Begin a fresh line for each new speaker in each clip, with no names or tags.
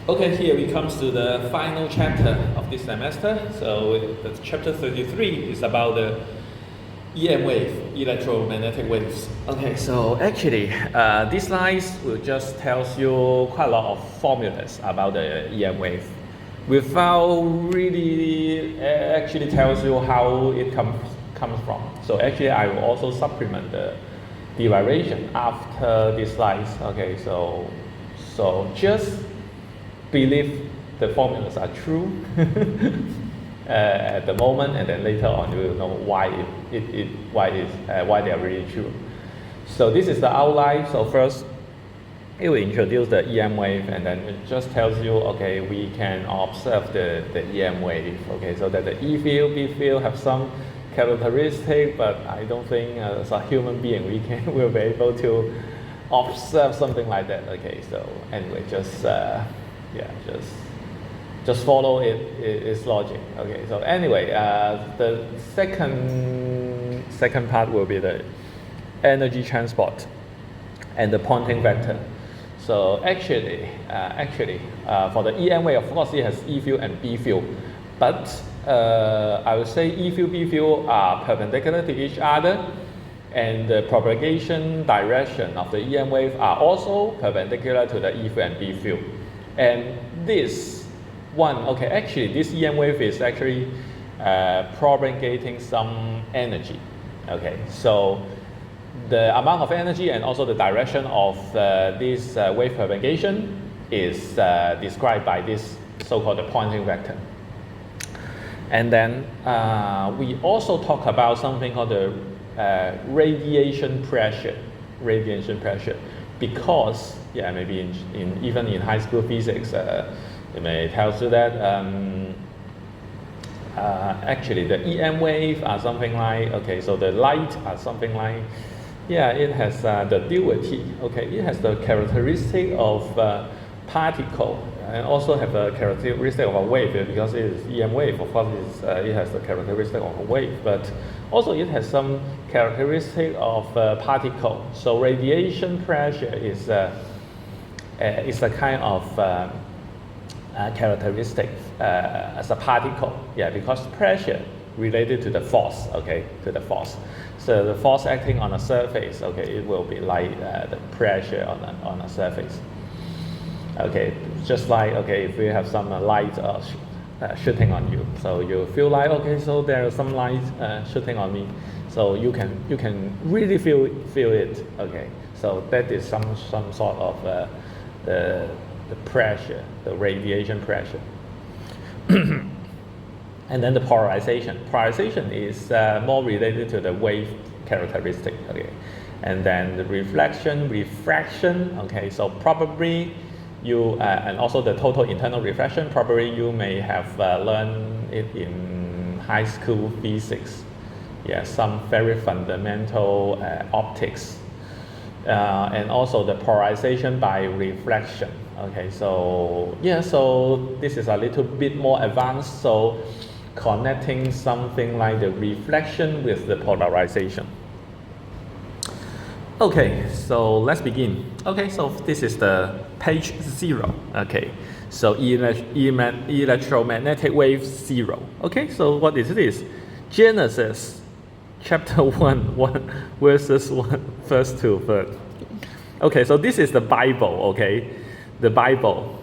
Okay, here we come to the final chapter of this semester. So the chapter 33 is about the EM wave, electromagnetic waves. Okay, so actually, these slides will just tells you quite a lot of formulas about the EM wave, without really actually tells you how it comes from. So actually, I will also supplement the derivation after these slides. Okay, so just believe the formulas are true at the moment, and then later on you will know why why they are really true. So this is the outline. So first, it will introduce the EM wave, and then it just tells you, okay, we can observe the EM wave. Okay, so that the E field, B field have some characteristic, but I don't think as a human being will be able to observe something like that. Okay, so anyway, just follow its logic. Okay, so anyway, the second part will be the energy transport and the Poynting vector. So actually, for the EM wave, of course, it has E field and B field, but I would say E field, B field are perpendicular to each other, and the propagation direction of the EM wave are also perpendicular to the E field and B field. And this one, okay, actually this EM wave is actually propagating some energy. Okay, so the amount of energy and also the direction of this wave propagation is described by this so-called the Poynting vector. And then we also talk about something called the radiation pressure, because maybe even in high school physics, it may tell you that actually the EM wave are something like, okay, so the light are something like, it has the duality. Okay, it has the characteristic of particle, and also have the characteristic of a wave, because it is EM wave. Of course, it has the characteristic of a wave, but also it has some characteristic of particle. So radiation pressure is a kind of characteristic as a particle. Because pressure related to the force. Okay, to the force. So the force acting on a surface. Okay, it will be like the pressure on a surface. Okay, just like, okay, if we have some light shooting on you, so you feel like, okay, so there is some light shooting on me, so you can really feel it. Okay, so that is some sort of the pressure, the radiation pressure. And then the polarization. Polarization is more related to the wave characteristic. Okay, and then the refraction. Okay, so probably you and also the total internal reflection, probably you may have learned it in high school physics. Some very fundamental optics, and also the polarization by reflection. Okay, so so this is a little bit more advanced, so connecting something like the reflection with the polarization. Okay, so let's begin. Okay, so this is the page 0. Okay, so electromagnetic wave 0. Okay, so what is this? Genesis chapter 1 verses 1 verse 2 third. Okay, so this is the Bible. Okay, the Bible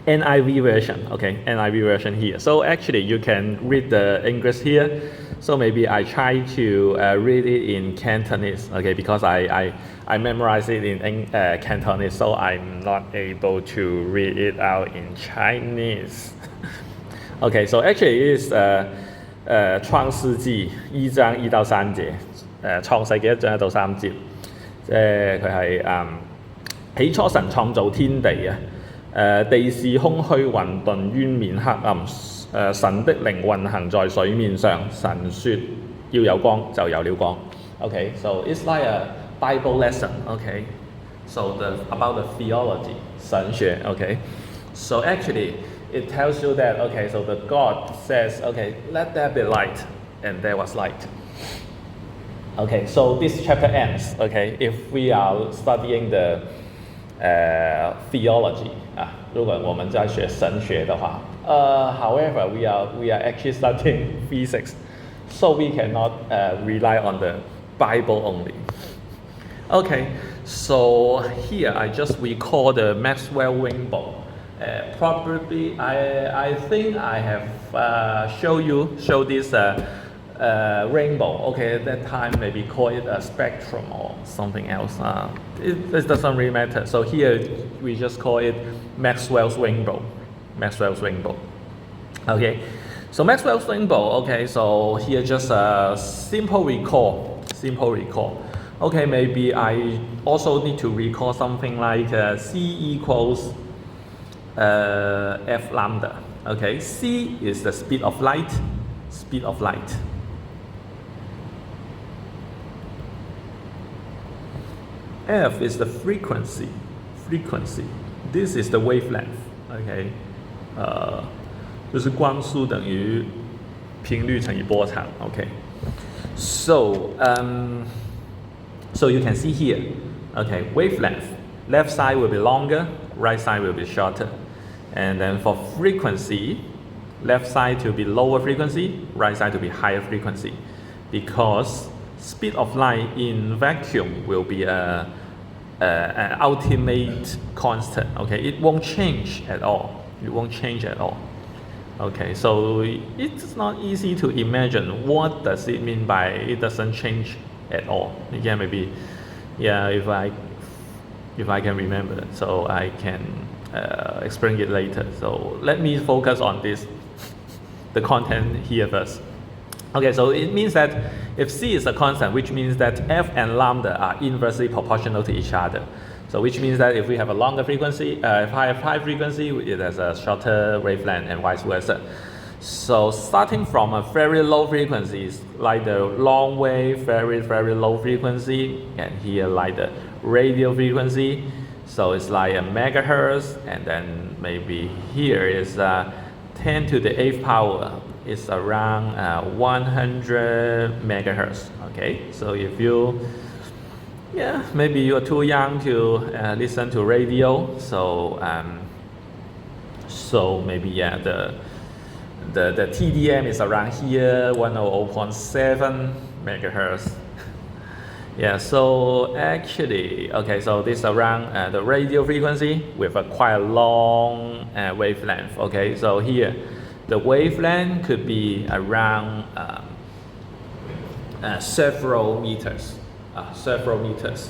NIV version. Okay, NIV version here. So actually you can read the English here. So maybe I try to read it in Cantonese. Okay, because I memorized it in Cantonese, so I'm not able to read it out in Chinese. Okay, so actually it is 創世紀1章1到3節，創世紀1章1到3節，即係佢係起初神創造天地啊，地是空虛混沌，淵面黑暗，神的靈運行在水面上，神說要有光，就有了光。Okay, so it's like a Bible lesson. Okay, so about the theology, 神學. Okay, so actually it tells you that, okay, so the God says, okay, let there be light, and there was light. Okay, so this chapter ends. Okay, if we are studying the theology 啊，如果我们在学神学的话，however we are actually studying physics, so we cannot rely on the Bible only. Okay, so here I just recall the Maxwell rainbow. Probably I think I have show this rainbow. Okay, at that time maybe call it a spectrum or something else. It doesn't really matter. So here we just call it Maxwell's rainbow. Maxwell's rainbow. Okay, so Maxwell's rainbow. Okay, so here just a simple recall. Simple recall. Okay, maybe I also need to recall something like C equals F lambda. Okay, C is the speed of light. Speed of light. F is the frequency. Frequency. This is the wavelength. Okay, 就是光速等于频率乘以波长。Okay, so so you can see here. Okay, wavelength. Left side will be longer, right side will be shorter. And then for frequency, left side to be lower frequency, right side to be higher frequency, because speed of light in vacuum will be an ultimate constant. Okay, it won't change at all. It won't change at all. Okay, so it's not easy to imagine what does it mean by it doesn't change at all. Again, maybe, yeah, if I can remember, so I can explain it later. So let me focus on this, the content here first. Okay, so it means that if C is a constant, which means that F and lambda are inversely proportional to each other. So which means that if we have a longer frequency, if I have high frequency, it has a shorter wavelength and vice versa. So starting from a very low frequency, like the long wave, very, very low frequency, and here like the radio frequency. So it's like a megahertz, and then maybe here is 10 to the 8th power. It's around 100 megahertz. Okay, so if you, yeah, maybe you're too young to listen to radio, so so maybe yeah, the TDM is around here, 100.7 megahertz. Yeah, so actually, okay, so this is around the radio frequency with a quite long wavelength. Okay, so here the wavelength could be around several meters. Several meters.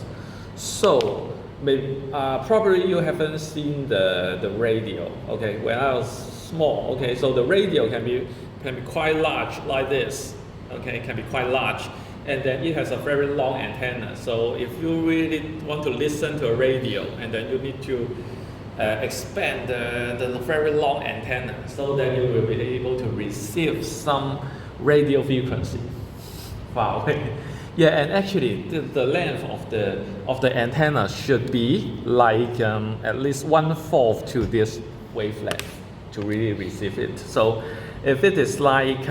So maybe, probably you haven't seen the radio. Okay, when I was small. Okay, so the radio can be quite large like this. Okay, can be quite large, and then it has a very long antenna. So if you really want to listen to a radio, and then you need to expand the very long antenna, so that you will be able to receive some radio frequency far away. Yeah, and actually the length of the antenna should be like at least 1/4 to this wavelength to really receive it. So if it is like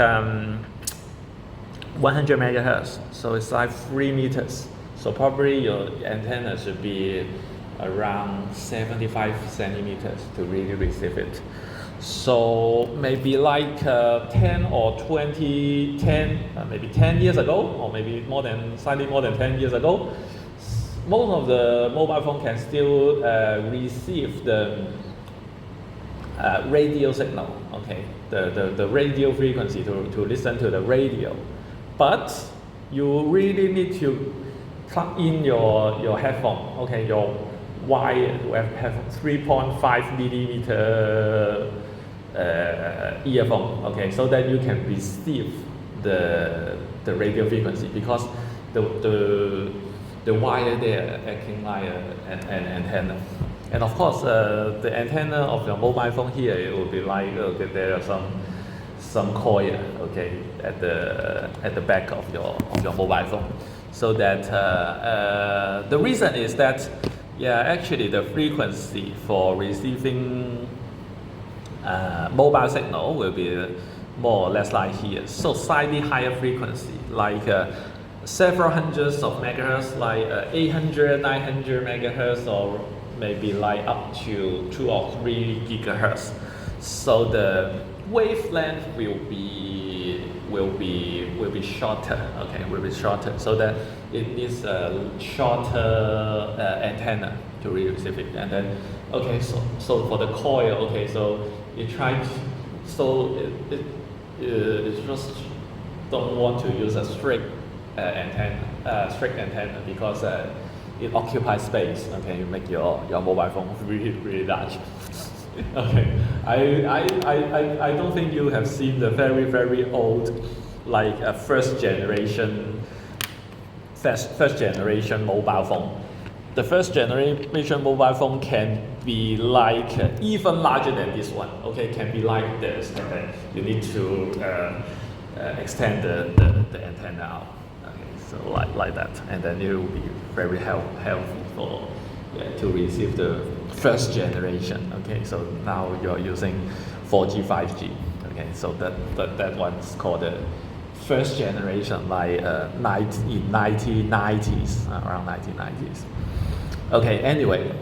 100 megahertz, so it's like 3 meters. So probably your antenna should be around 75 centimeters to really receive it. So maybe like 10 or 20, maybe 10 years ago, or maybe slightly more than 10 years ago, most of the mobile phone can still receive the radio signal, okay, the radio frequency to listen to the radio. But you really need to plug in your headphone, okay, your wired have 3.5 millimeter earphone, okay, so that you can receive the radio frequency, because the wire there acting like an antenna. And of course, the antenna of your mobile phone here, it will be like, okay, there are some coil, okay, at the back of your mobile phone, so that the reason is that, yeah, actually the frequency for receiving mobile signal will be more or less like here, so slightly higher frequency, like several hundreds of megahertz, like 800, 900 megahertz, or maybe like up to 2 or 3 gigahertz. So the wavelength will be shorter. Okay, will be shorter. So that it needs a shorter antenna to receive it. And then okay, so for the coil, okay, so it tries, so it just don't want to use a straight antenna because it occupies space. Okay, you make your mobile phone really large. Okay, I don't think you have seen the very old, like a first generation mobile phone. The first generation mobile phone can be like even larger than this one. Okay, can be like this, and then you need to extend the antenna out. Okay, so like that, and then it will be very healthy for to receive the first generation. Okay, so now you're using 4G, 5G. Okay, so that one's called the first generation, like in 1990s, around 1990s. Okay, anyway,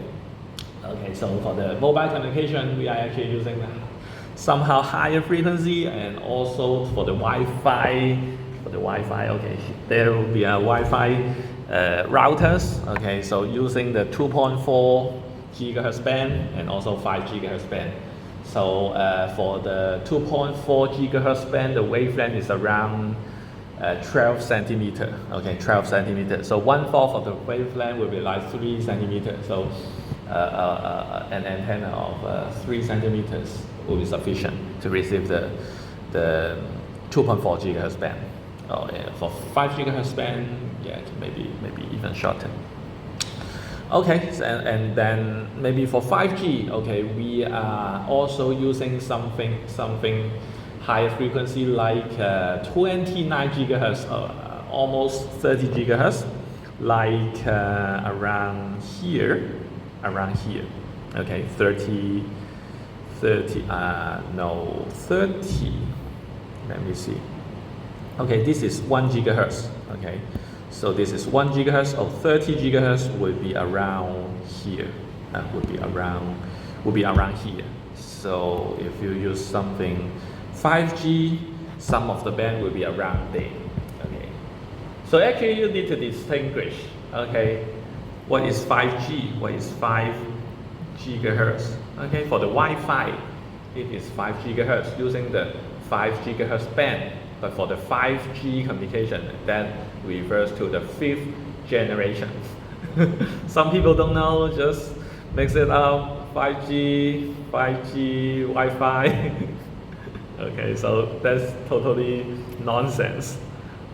okay, so for the mobile communication, we are actually using somehow higher frequency, and also for the Wi-Fi. Okay, there will be a Wi-Fi routers. Okay, so using the 2.4 gigahertz band and also 5 gigahertz band. So for the 2.4 gigahertz band, the wavelength is around 12 centimeter. Okay, 12 centimeter. So 1/4 of the wavelength will be like 3 centimeters. So an antenna of 3 centimeters will be sufficient to receive the 2.4 gigahertz band. Oh, yeah, for 5 gigahertz band, yeah, maybe even shorter. Okay, and then maybe for 5G, okay, we are also using something higher frequency like 29 gigahertz, almost 30 gigahertz, like around here, okay, 30, let me see. Okay, this is 1 gigahertz. Okay, so this is 1 gigahertz, or 30 gigahertz will be around here. Would be around here. So if you use something 5G, some of the band will be around there. Okay, so actually you need to distinguish. Okay, what is 5G? What is 5 gigahertz? Okay, for the Wi-Fi, it is 5 gigahertz using the 5 gigahertz band. But for the 5G communication, that refers to the 5th generation. Some people don't know, just mix it up, 5G, Wi-Fi. Okay, so that's totally nonsense.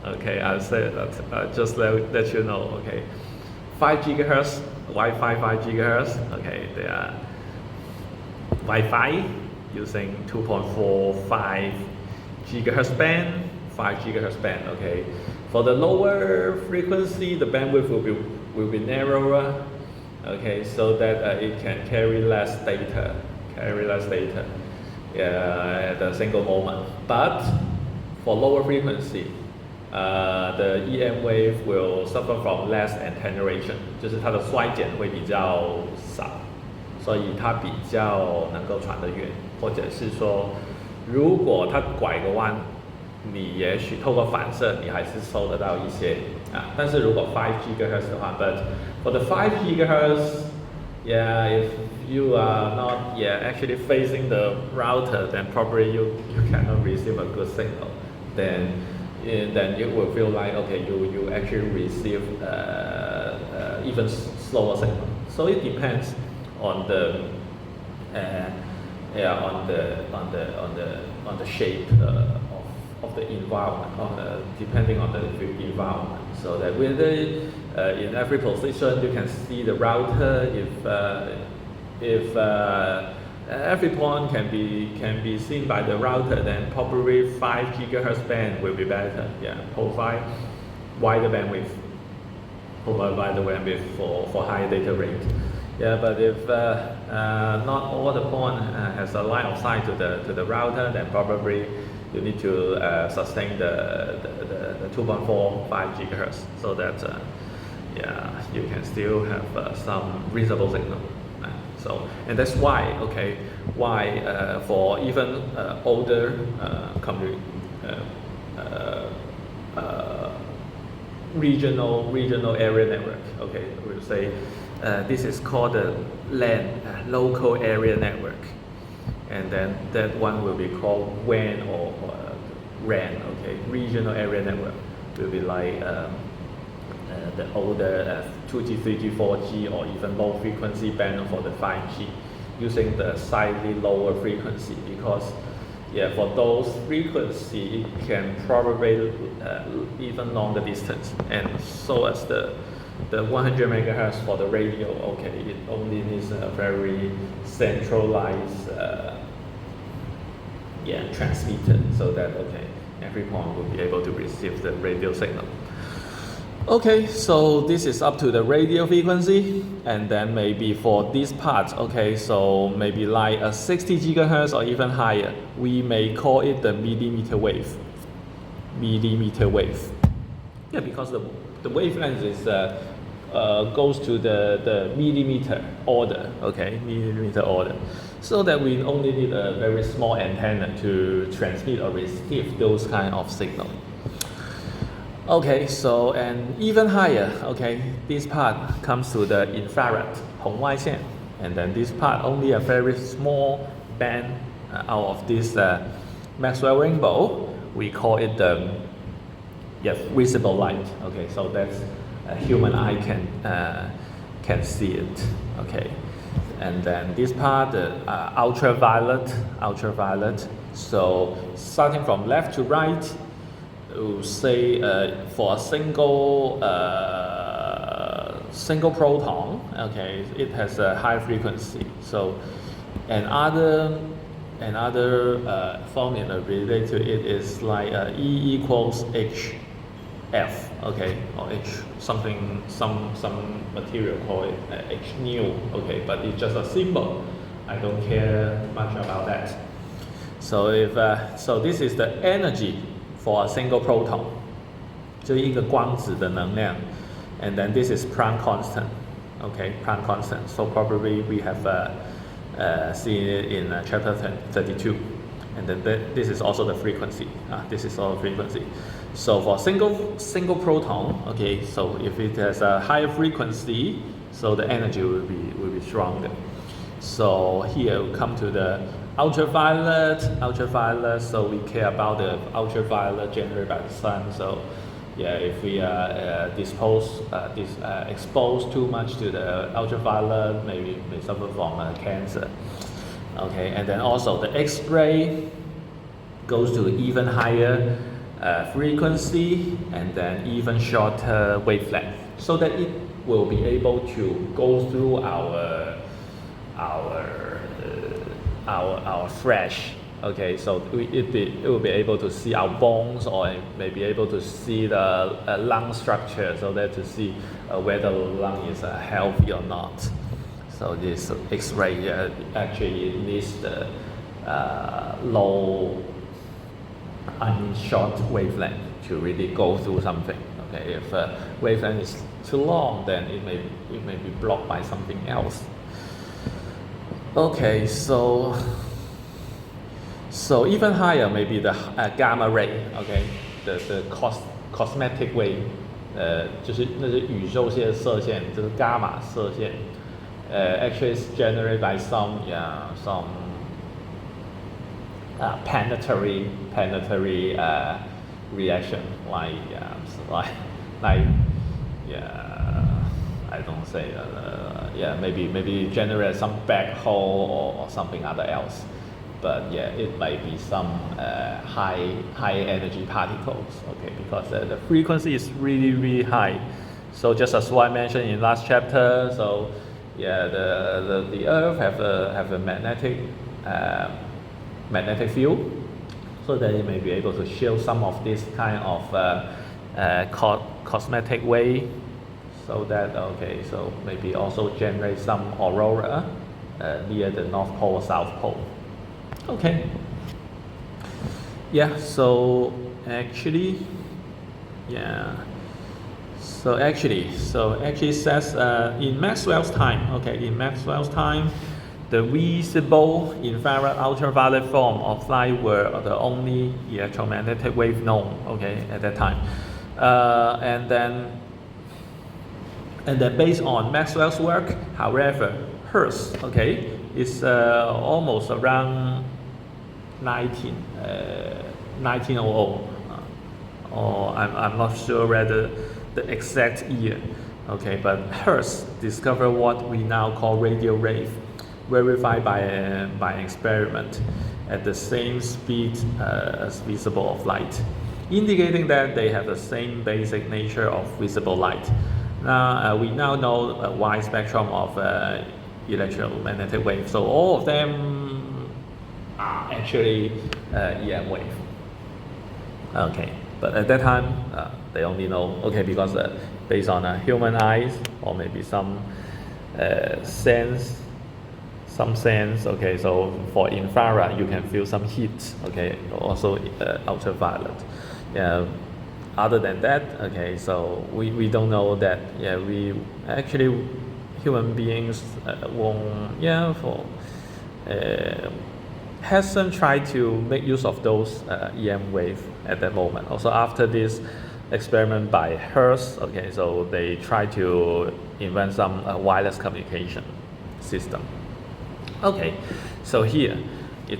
Okay, I'll say that, just let you know, okay. 5 gigahertz, Wi-Fi 5 gigahertz, okay, they are Wi-Fi using 2.45 gigahertz band, 5 gigahertz band. Okay, for the lower frequency, the bandwidth will be narrower. Okay, so that it can carry less data, at a single moment. But for lower frequency, the EM wave will suffer from less attenuation， 就是它的衰减会比较少，所以它比较能够传得远，或者是说。如果它拐个弯，你也许透过反射，你还是收得到一些啊。但是如果5 gigahertz 的话 ，but for the 5 gigahertz, yeah, if you are not actually facing the router, then probably you cannot receive a good signal. Then you will feel like okay, you actually receive even slower signal. So it depends on the on the shape of the environment, depending on the environment. So that whether in every position you can see the router. If every point can be seen by the router, then probably 5 gigahertz band will be better. Yeah, provide wider bandwidth, for higher data rate. Yeah, but if not all the point has a line of sight to the router, then probably you need to sustain the 2.45 gigahertz, so that you can still have some reasonable signal. So, and that's why, okay, why for even older regional area network, okay, we'll say this is called the LAN, local area network, and then that one will be called WAN or RAN, okay, regional area network will be like the older 2G, 3G, 4G, or even low frequency band for the 5G, using the slightly lower frequency, because yeah, for those frequency it can probably even longer distance, and so as the 100 megahertz for the radio, okay, it only needs a very centralized transmitter, so that okay, every point will be able to receive the radio signal. Okay, so this is up to the radio frequency, and then maybe for this part, okay, so maybe like a 60 gigahertz or even higher, we may call it the millimeter wave. Millimeter wave. Yeah, because the wavelength is goes to the millimeter order, okay, millimeter order. So that we only need a very small antenna to transmit or receive those kind of signal. Okay, so and even higher, okay, this part comes to the infrared, 红外线, and then this part only a very small band out of this Maxwell rainbow. We call it the visible light. Okay, so that's a human eye can see it. Okay, and then this part, the ultraviolet. So starting from left to right, we'll say for a single proton, okay, it has a high frequency. So another formula related to it is like E equals HF, okay, or H something, some material call it H nu, okay, but it's just a symbol. I don't care much about that. So if so this is the energy for a single proton, 就一个光子的能量, and then this is Planck constant, okay, Planck constant. So probably we have seen it in chapter 32, and then this is also the frequency. This is all frequency. So for single proton, okay, so if it has a higher frequency, so the energy will be stronger. So here we come to the ultraviolet, so we care about the ultraviolet generated by the sun. So yeah, if we expose too much to the ultraviolet, maybe may suffer from cancer. Okay, and then also the X-ray goes to even higher frequency, and then even shorter wavelength, so that it will be able to go through our flesh. Okay, so it will be able to see our bones, or may be able to see the lung structure, so that to see whether the lung is healthy or not. So this X-ray actually needs the short wavelength to really go through something. Okay, if wavelength is too long, then it may be blocked by something else. Okay, so even higher may be the gamma ray. Okay, the cosmetic wave， 就是那些宇宙线射线，就是伽马射线。Actually it's generated by some planetary reaction, like I don't say maybe generate some black hole or something other else, but yeah, it might be some high energy particles. Okay, because the frequency is really high. So just as what I mentioned in last chapter, so yeah, the Earth have a magnetic field, so that it may be able to shield some of this kind of cosmetic wave, so that okay, so maybe also generate some aurora near the North Pole or South Pole. Okay. Yeah. So actually says in Maxwell's time. Okay, in Maxwell's time, the visible infrared ultraviolet form of light were the only electromagnetic wave known, okay, at that time. And then based on Maxwell's work, however, Hertz, okay, is almost around 1900, or I'm not sure whether the exact year, okay, but Hertz discovered what we now call radio wave, verified by experiment at the same speed as visible of light, indicating that they have the same basic nature of visible light. Now we now know a wide spectrum of electromagnetic waves, so all of them are actually EM wave. Okay, but at that time they only know, okay, because based on human eyes or maybe some sense, okay, so for infrared you can feel some heat, okay, also ultraviolet. Yeah. Other than that, okay, so we don't know that. Yeah, we actually human beings hasn't tried to make use of those EM wave at that moment. Also after this experiment by Hertz, okay, so they try to invent some wireless communication system. Okay, so here it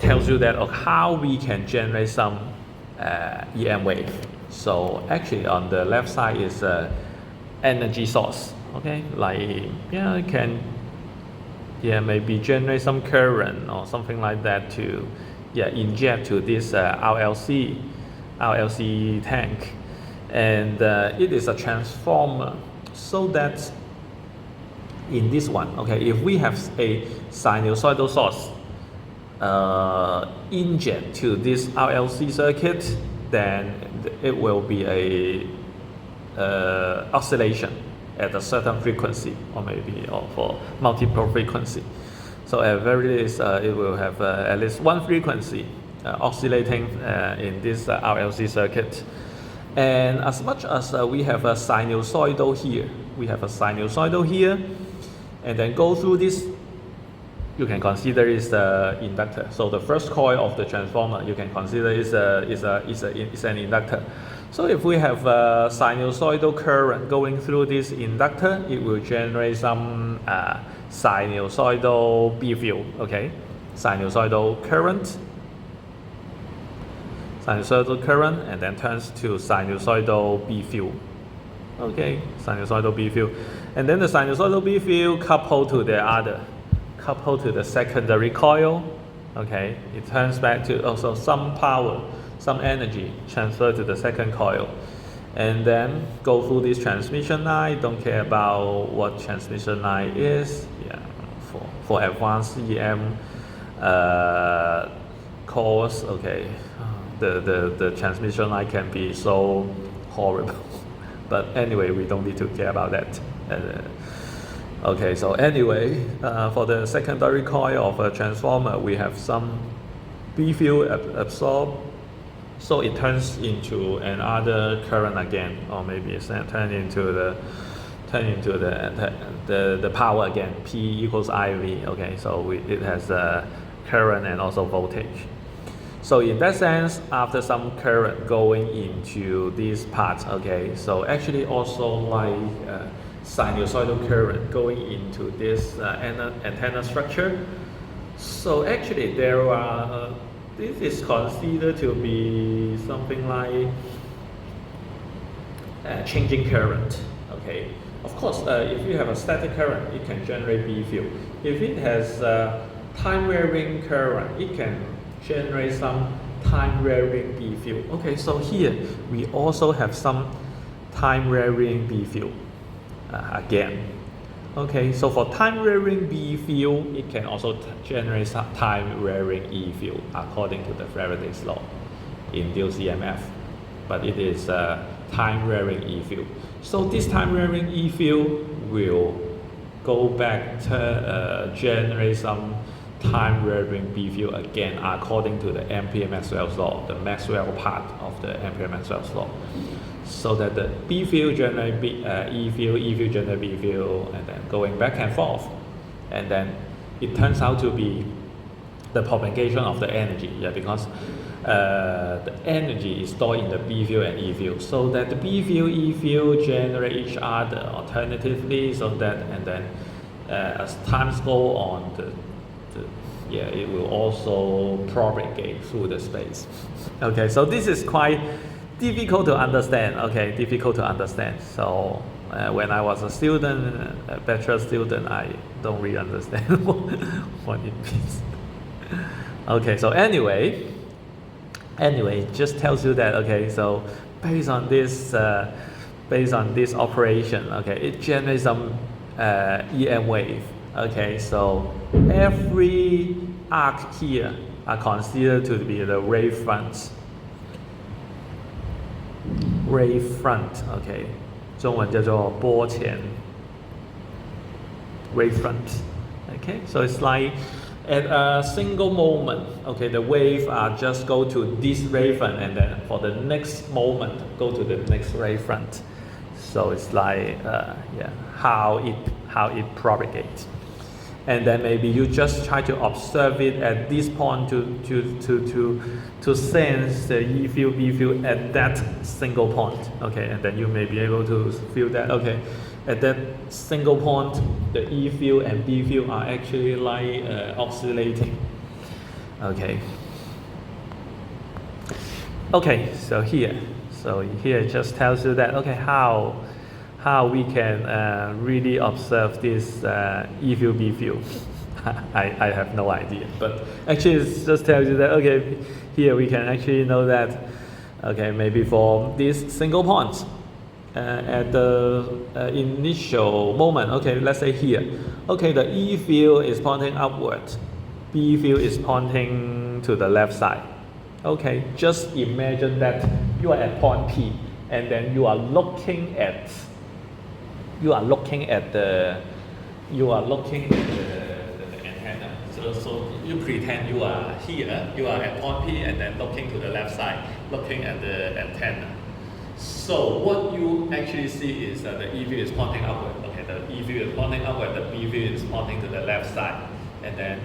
tells you that how we can generate some EM wave. So actually on the left side is energy source, okay, like it can maybe generate some current or something like that to inject to this RLC tank, and it is a transformer, so that in this one, okay, if we have a sinusoidal source inject to this RLC circuit, then it will be a oscillation at a certain frequency, or maybe for multiple frequency. So at very least it will have at least one frequency oscillating in this RLC circuit. And as much as we have a sinusoidal here, and then go through this, you can consider is the inductor. So the first coil of the transformer you can consider is an inductor. So if we have a sinusoidal current going through this inductor, it will generate some sinusoidal B field, okay? Sinusoidal current, and then turns to sinusoidal B field. Okay, sinusoidal B field. And then the sinusoidal B field coupled to the secondary coil, okay? It turns back to also some power, some energy transferred to the second coil. And then go through this transmission line. Don't care about what transmission line is. Yeah, for advanced EM course, okay, the transmission line can be so horrible. But anyway, we don't need to care about that. Okay, so anyway, for the secondary coil of a transformer, we have some B field absorbed, so it turns into another current again, or maybe it's turn into the power again. P equals IV. Okay, so it has a current and also voltage. So in that sense, after some current going into this part, okay, so actually also like sinusoidal current going into this antenna structure. So actually there are, this is considered to be something like changing current, okay. Of course, if you have a static current, it can generate B field. If it has time varying current, it can generate some time varying B field. Okay, so here we also have some time varying B field again. Okay, so for time varying B field, it can also generate some time varying E field according to the Faraday's law, induced EMF. But it is time varying E field. So this time varying E field will go back to generate some time varying B field again according to the Ampere-Maxwell's law, the Maxwell part of the Ampere-Maxwell's law. So that the B field generate E field, E field generate B field, and then going back and forth. And then it turns out to be the propagation of the energy, because the energy is stored in the B field and E field, so that the B field, E field generate each other alternatively, so that, and then as times go on, it will also propagate through the space. Okay, so this is quite difficult to understand. Okay, difficult to understand. So when I was a student, a bachelor student, I don't really understand what it means. Okay, so anyway, just tells you that, okay, so based on this operation, okay, it generates some EM wave. Okay, so every arc here are considered to be the wave front. Wave front, okay, 中文叫做波前 wave front. Okay, so it's like at a single moment, okay, the wave just go to this wave front, and then for the next moment go to the next wave front. So it's like how it propagates. And then maybe you just try to observe it at this point to sense the E field, B field at that single point. Okay, and then you may be able to feel that, okay, at that single point, the E field and B field are actually like oscillating. Okay. Okay, so here it just tells you that, okay, how we can really observe this E field, B field. I have no idea, but actually it just tells you that, okay, here we can actually know that, okay, maybe for this single point at the initial moment, okay, let's say here, okay, the E field is pointing upward, B field is pointing to the left side. Okay, just imagine that you are at point P, and then you are looking at the antenna. So you pretend you are here, you are at point P, and then looking to the left side, looking at the antenna. So what you actually see is that the E field is pointing upward. Okay, the E field is pointing upward, the B field is pointing to the left side, and then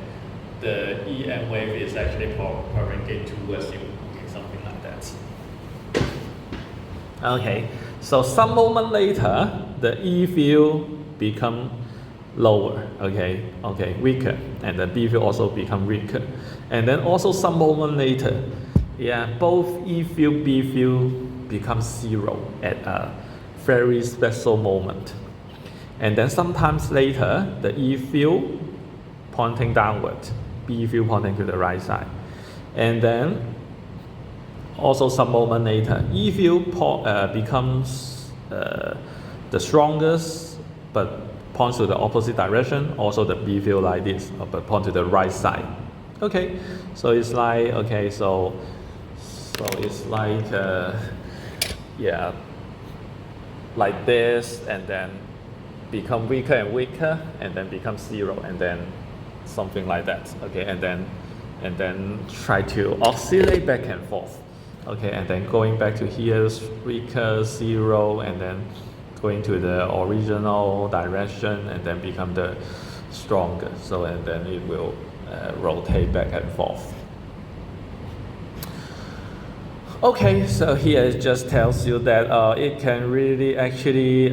the EM wave is actually propagating towards you. Okay, something like that. Okay, so some moment later, the E field become lower, okay, weaker, and the B field also become weaker, and then also some moment later, both E field, B field become zero at a very special moment, and then sometimes later, the E field pointing downward, B field pointing to the right side, and then also some moment later, E field becomes the strongest, but points to the opposite direction. Also the B field like this, but point to the right side. Okay, so it's like, okay, so it's like like this, and then become weaker and weaker, and then become zero, and then something like that. Okay, and then try to oscillate back and forth. Okay, and then going back to here, weaker, zero, and then going to the original direction, and then become the stronger. So, and then it will rotate back and forth. Okay, so here it just tells you that it can really actually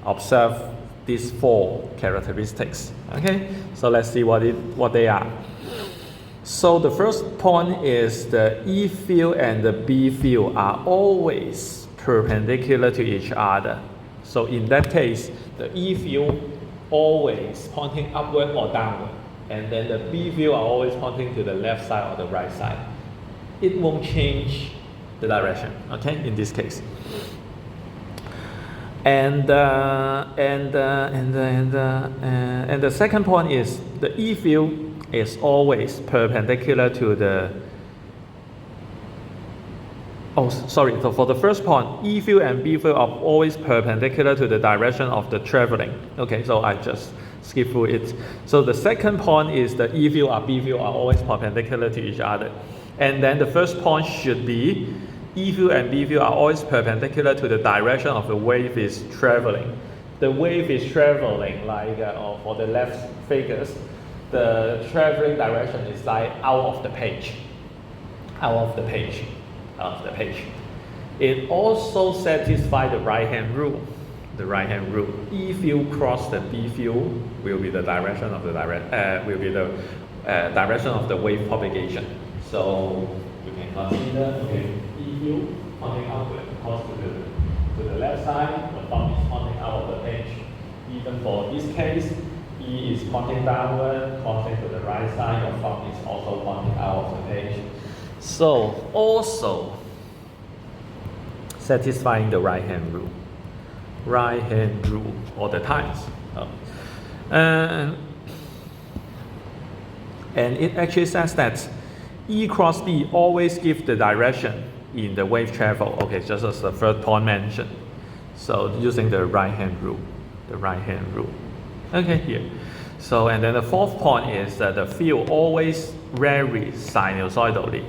observe these four characteristics. Okay, so let's see what they are. So the first point is the E field and the B field are always perpendicular to each other. So in that case, the E field always pointing upward or downward, and then the B field are always pointing to the left side or the right side. It won't change the direction, okay, in this case. And the second point is the E field is always perpendicular to the. So for the first point, E field and B field are always perpendicular to the direction of the traveling. Okay, so I just skip through it. So the second point is the E field and B field are always perpendicular to each other. And then the first point should be E field and B field are always perpendicular to the direction of the wave is traveling. the wave is traveling like, or for the left figures, the traveling direction is like out of the page. It also satisfies the right-hand rule. If you cross the B field, will be the direction of the direction of the wave propagation. So you can consider, okay, E field pointing outward, cross to the left side, the thumb is pointing out of the page. Even for this case, E is pointing downward, crossing to the right side, your thumb is also pointing out of the page. So also satisfying the right-hand rule all the times. And it actually says that E cross B always gives the direction in the wave travel. Okay, just as the third point mentioned. So using the right-hand rule. Okay, here. So, and then the fourth point is that the field always varies sinusoidally.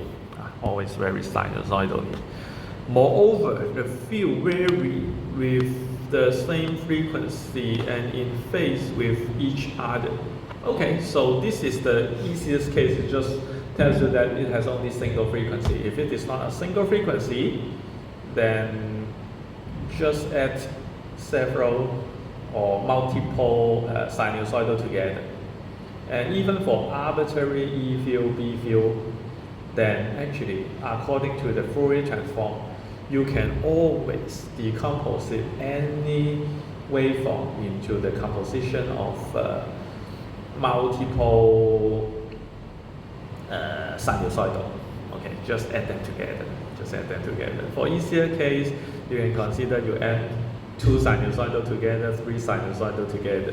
Moreover, the field varies with the same frequency and in phase with each other. Okay, so this is the easiest case. It just tells you that it has only single frequency. If it is not a single frequency, then just add several or multiple sinusoidal together. And even for arbitrary E field, B field, then actually, according to the Fourier transform, you can always decompose any waveform into the composition of multiple sinusoidal. Okay, just add them together. For easier case, you can consider you add 2 sinusoidal together, 3 sinusoidal together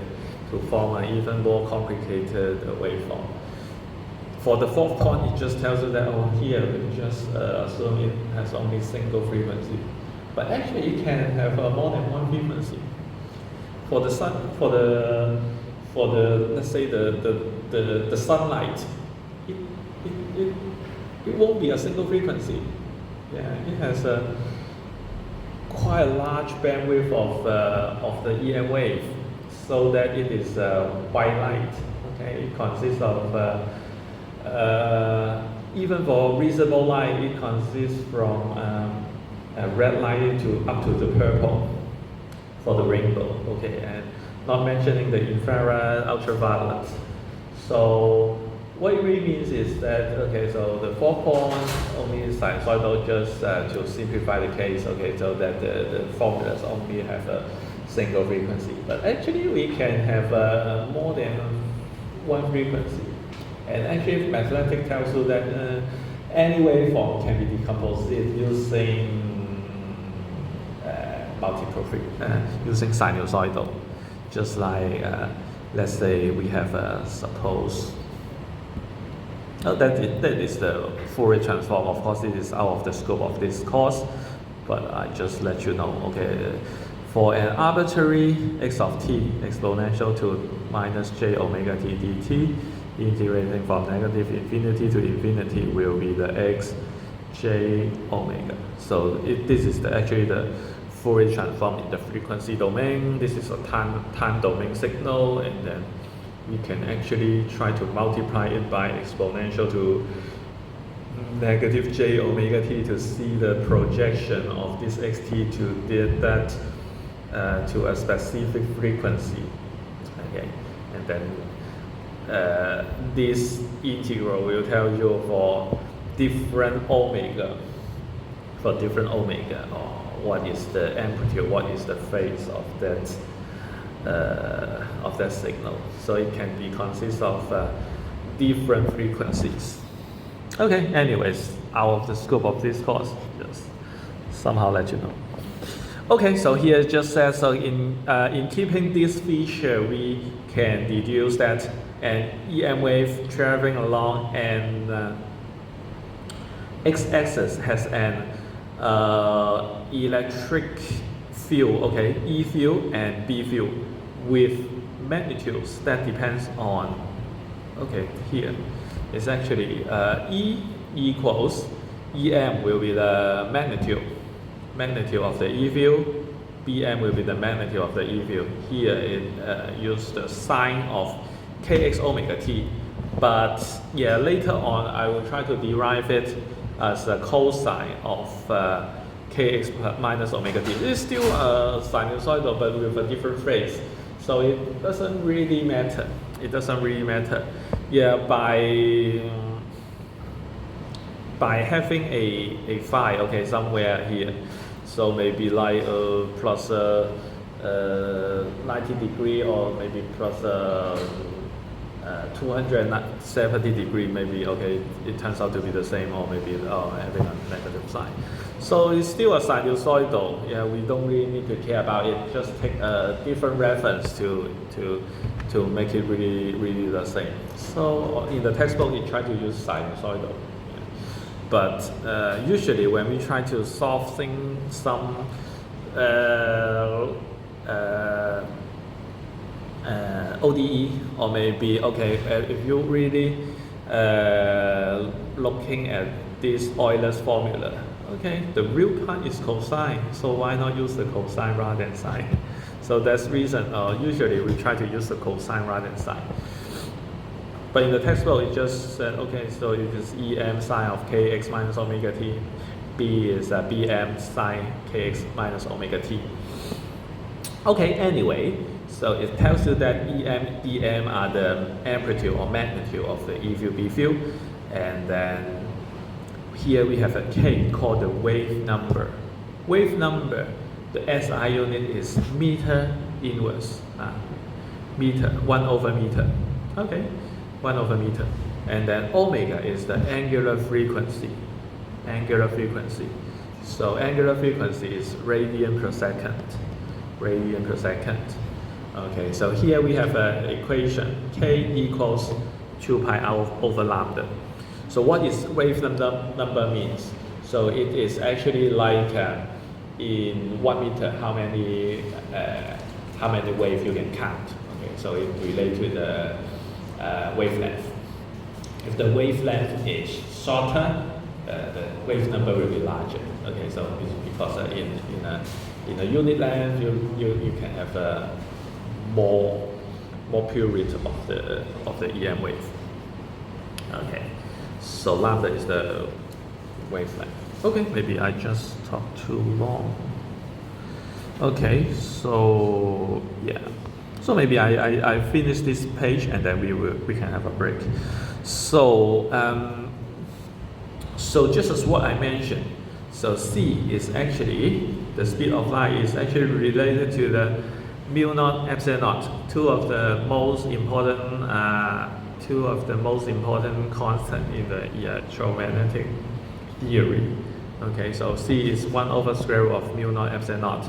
to form an even more complicated waveform. For the fourth point, it just tells you that here we just assume it has only single frequency, but actually it can have more than one frequency. For the sun, for the let's say the sunlight, it won't be a single frequency. Yeah, it has quite a large bandwidth of the EM wave, so that it is white light. Okay, it consists of even for visible light, it consists from red light to up to the purple for the rainbow. Okay, and not mentioning the infrared, ultraviolet. So what it really means is that, okay, so the 4 points only sinusoidal, just to simplify the case, okay, so that the formulas only have a single frequency. But actually we can have more than one frequency. And actually mathematics tells you that any waveform can be decomposed using using sinusoidal. Just like, let's say we have suppose, that is the Fourier transform. Of course, it is out of the scope of this course, but I just let you know. Okay, for an arbitrary x of t exponential to minus j omega t dt, integrating from negative infinity to infinity will be the x j omega. So this is actually the Fourier transform in the frequency domain. This is a time domain signal, and then we can actually try to multiply it by exponential to negative j omega t to see the projection of this xt to that to a specific frequency. Okay, and then this integral will tell you for different omega, or what is the amplitude, what is the phase of that signal. So it can be consist of different frequencies. Okay, anyways, out of the scope of this course, just somehow let you know. Okay, so here it just says, so in keeping this feature, we can deduce that an EM wave traveling along an x-axis has an electric field, okay, E field and B field with magnitudes that depends on, okay, here it's actually E equals EM will be the magnitude of the E field, Bm will be the magnitude of the E field. Here it use the sine of kx omega t. But yeah, later on I will try to derive it as a cosine of kx minus omega t. It is still a sinusoidal but with a different phrase. So it doesn't really matter. It doesn't really matter. Yeah, by having a phi, okay, somewhere here. So maybe like plus 90 degree or maybe plus 270 degree maybe, okay, it turns out to be the same, or maybe having a negative sign. So it's still a sinusoidal. Yeah, we don't really need to care about it. Just take a different reference to make it really the same. So in the textbook, you try to use sinusoidal. Yeah. But usually when we try to solve some ODE, or maybe, okay, if you really looking at this Euler's formula, okay, the real part is cosine, so why not use the cosine rather than sine? So that's the reason usually we try to use the cosine rather than sine. But in the textbook it just said, okay, so it is Em sine of kx minus omega t, B is Bm sine kx minus omega t. Okay, anyway, so it tells you that Em, Bm are the amplitude or magnitude of the E field, B field, and then here we have a K called the wave number. Wave number, the SI unit is meter inverse. Meter, 1 over meter. Okay, 1 over meter. And then omega is the angular frequency. Angular frequency. So angular frequency is radian per second. Radian per second. Okay, so here we have an equation. K equals 2 pi over lambda. So what is wave number means? So it is actually like in 1 meter how many waves you can count. Okay, so it relates to the wavelength. If the wavelength is shorter, the wave number will be larger. Okay, so because in a unit length you can have more period of the EM wave. Okay. So lambda is the wavelength. Okay, maybe I just talked too long. Okay, so yeah. So maybe I finish this page and then we can have a break. So so just as what I mentioned, so c is actually the speed of light is actually related to the mu naught epsilon naught, two of the most important constant in the electromagnetic theory. Okay, so c is 1 over square root of mu naught epsilon naught,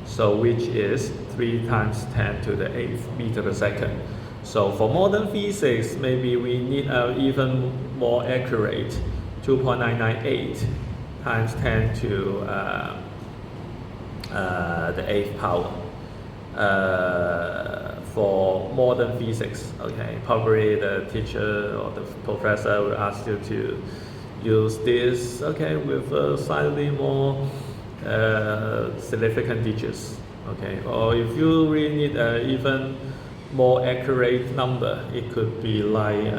so which is 3 times 10 to the 8th meter per second. So for modern physics, maybe we need even more accurate 2.998 times 10 to the 8th power. For modern physics, okay, probably the teacher or the professor will ask you to use this, okay, with slightly more significant digits, okay, or if you really need even more accurate number, it could be like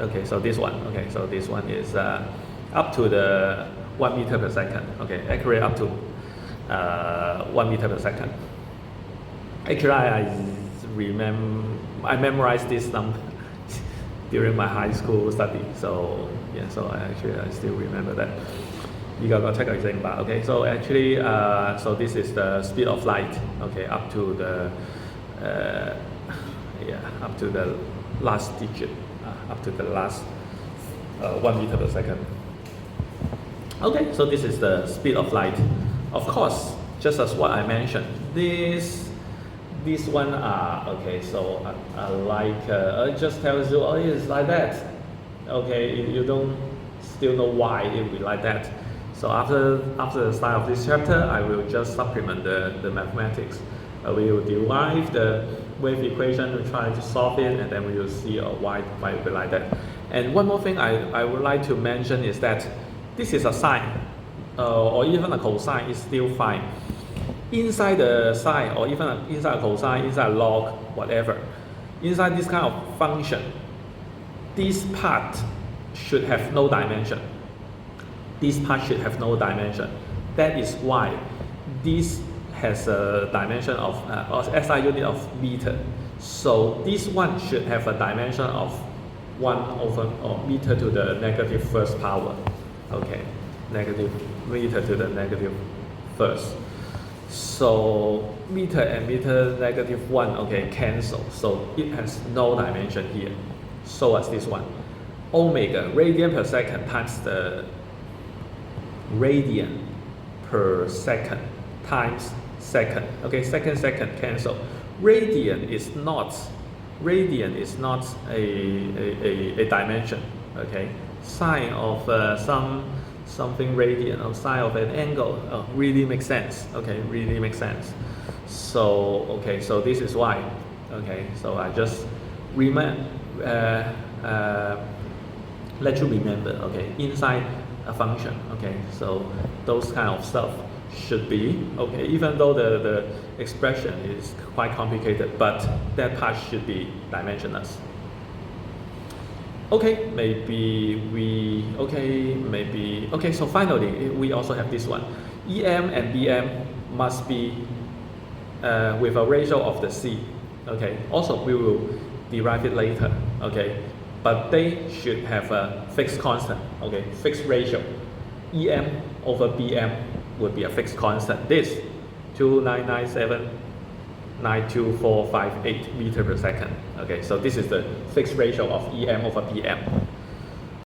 okay, so this one, okay, so this one is up to the 1 meter per second, okay, accurate up to 1 meter per second. Actually, I memorized this number during my high school study. So yeah, so I still remember that. You got to check again, but okay. So actually, so this is the speed of light. Okay, up to the up to the last digit, up to the last 1 meter per second. Okay, so this is the speed of light. Of course, just as what I mentioned, this one okay. So like it just tells you, oh, it's like that. Okay, you don't still know why it will be like that. So after the start of this chapter, I will just supplement the mathematics. We will derive the wave equation to try to solve it, and then we will see why it will be like that. And one more thing I would like to mention is that this is a sine. or even a cosine is still fine. Inside the sine, or even inside a cosine, inside a log, whatever, inside this kind of function, this part should have no dimension. This part should have no dimension. That is why this has a dimension of or SI unit of meter. So this one should have a dimension of 1 over or meter to the negative first power. Okay, negative meter to the negative first. So meter and meter negative 1, okay, cancel. So it has no dimension here. So as this one, omega, radian per second times the radian per second times second. Okay, second cancel. Radian is not a dimension. Okay, sine of something radian or sine of an angle really makes sense. Okay, really makes sense. So okay, so this is why. Okay, so I just let you remember. Okay, inside a function. Okay, so those kind of stuff should be okay, even though the expression is quite complicated, but that part should be dimensionless. Okay, so finally we also have this one. EM and BM must be with a ratio of the C. Okay, also we will derive it later. Okay, but they should have a fixed constant. Okay, fixed ratio. EM over BM would be a fixed constant. This 2,997,92458 meter per second. Okay, so this is the fixed ratio of EM over BM.